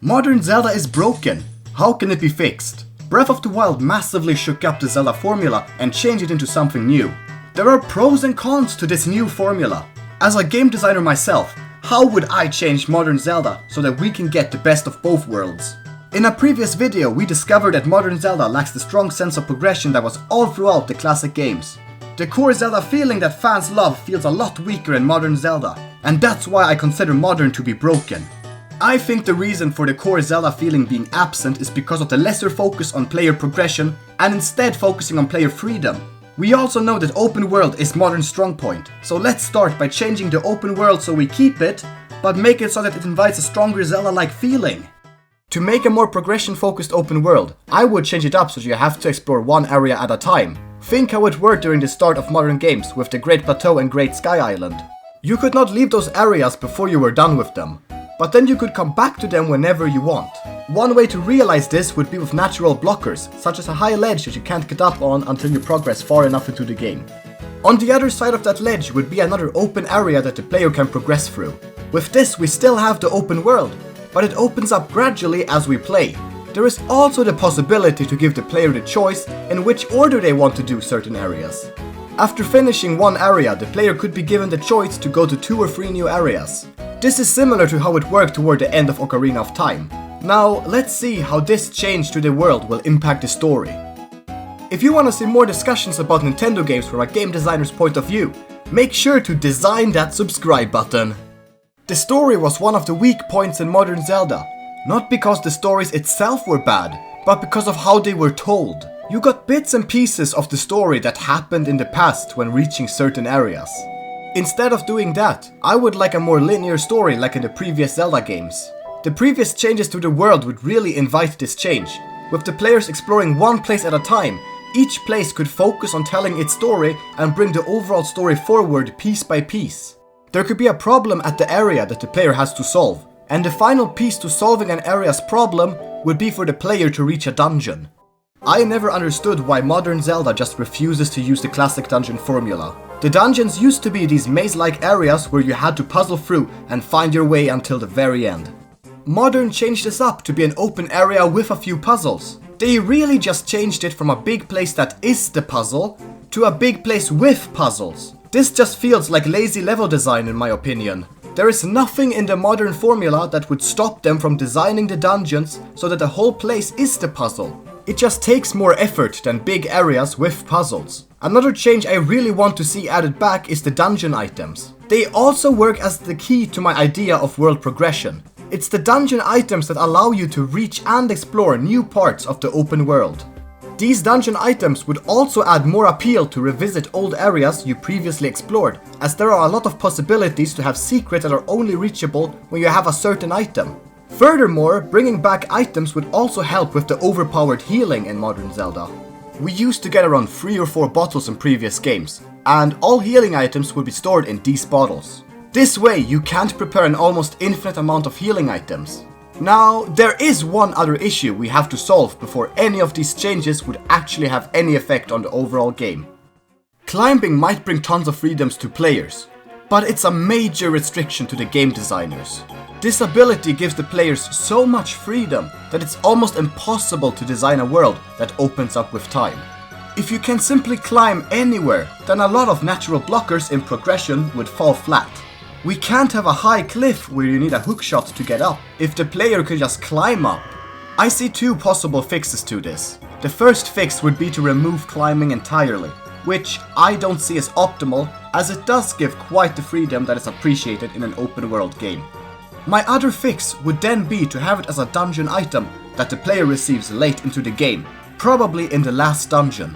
Modern Zelda is broken. How can it be fixed? Breath of the Wild massively shook up the Zelda formula and changed it into something new. There are pros and cons to this new formula. As a game designer myself, how would I change Modern Zelda so that we can get the best of both worlds? In a previous video, we discovered that Modern Zelda lacks the strong sense of progression that was all throughout the classic games. The core Zelda feeling that fans love feels a lot weaker in Modern Zelda, and that's why I consider Modern to be broken. I think the reason for the core Zelda feeling being absent is because of the lesser focus on player progression and instead focusing on player freedom. We also know that open world is Modern's strong point, so let's start by changing the open world so we keep it, but make it so that it invites a stronger Zelda-like feeling. To make a more progression-focused open world, I would change it up so you have to explore one area at a time. Think how it worked during the start of modern games with the Great Plateau and Great Sky Island. You could not leave those areas before you were done with them, but then you could come back to them whenever you want. One way to realize this would be with natural blockers, such as a high ledge that you can't get up on until you progress far enough into the game. On the other side of that ledge would be another open area that the player can progress through. With this we still have the open world, but it opens up gradually as we play. There is also the possibility to give the player the choice in which order they want to do certain areas. After finishing one area, the player could be given the choice to go to 2 or 3 new areas. This is similar to how it worked toward the end of Ocarina of Time. Now, let's see how this change to the world will impact the story. If you want to see more discussions about Nintendo games from a game designer's point of view, make sure to design that subscribe button. The story was one of the weak points in Modern Zelda, not because the stories itself were bad, but because of how they were told. You got bits and pieces of the story that happened in the past when reaching certain areas. Instead of doing that, I would like a more linear story like in the previous Zelda games. The previous changes to the world would really invite this change. With the players exploring one place at a time, each place could focus on telling its story and bring the overall story forward piece by piece. There could be a problem at the area that the player has to solve, and the final piece to solving an area's problem would be for the player to reach a dungeon. I never understood why Modern Zelda just refuses to use the classic dungeon formula. The dungeons used to be these maze-like areas where you had to puzzle through and find your way until the very end. Modern changed this up to be an open area with a few puzzles. They really just changed it from a big place that is the puzzle to a big place with puzzles. This just feels like lazy level design in my opinion. There is nothing in the Modern formula that would stop them from designing the dungeons so that the whole place is the puzzle. It just takes more effort than big areas with puzzles. Another change I really want to see added back is the dungeon items. They also work as the key to my idea of world progression. It's the dungeon items that allow you to reach and explore new parts of the open world. These dungeon items would also add more appeal to revisit old areas you previously explored, as there are a lot of possibilities to have secrets that are only reachable when you have a certain item. Furthermore, bringing back items would also help with the overpowered healing in Modern Zelda. We used to get around 3 or 4 bottles in previous games, and all healing items would be stored in these bottles. This way you can't prepare an almost infinite amount of healing items. Now, there is one other issue we have to solve before any of these changes would actually have any effect on the overall game. Climbing might bring tons of freedoms to players, but it's a major restriction to the game designers. This ability gives the players so much freedom that it's almost impossible to design a world that opens up with time. If you can simply climb anywhere, then a lot of natural blockers in progression would fall flat. We can't have a high cliff where you need a hookshot to get up, if the player could just climb up. I see 2 possible fixes to this. The first fix would be to remove climbing entirely, which I don't see as optimal, as it does give quite the freedom that is appreciated in an open world game. My other fix would then be to have it as a dungeon item that the player receives late into the game, probably in the last dungeon.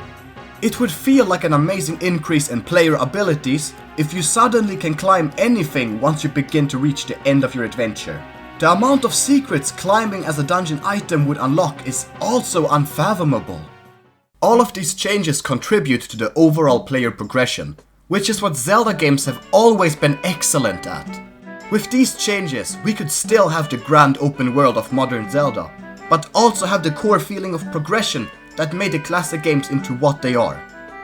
It would feel like an amazing increase in player abilities if you suddenly can climb anything once you begin to reach the end of your adventure. The amount of secrets climbing as a dungeon item would unlock is also unfathomable. All of these changes contribute to the overall player progression, which is what Zelda games have always been excellent at. With these changes, we could still have the grand open world of Modern Zelda, but also have the core feeling of progression that made the classic games into what they are.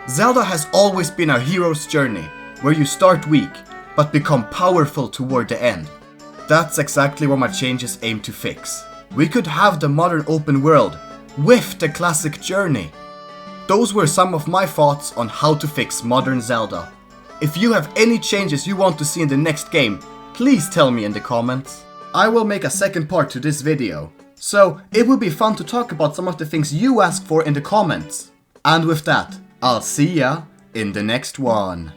Zelda has always been a hero's journey, where you start weak, but become powerful toward the end. That's exactly what my changes aim to fix. we could have the modern open world with the classic journey. Those were some of my thoughts on how to fix Modern Zelda. If you have any changes you want to see in the next game, please tell me in the comments. I will make a second part to this video, so it will be fun to talk about some of the things you asked for in the comments. And with that, I'll see ya in the next one.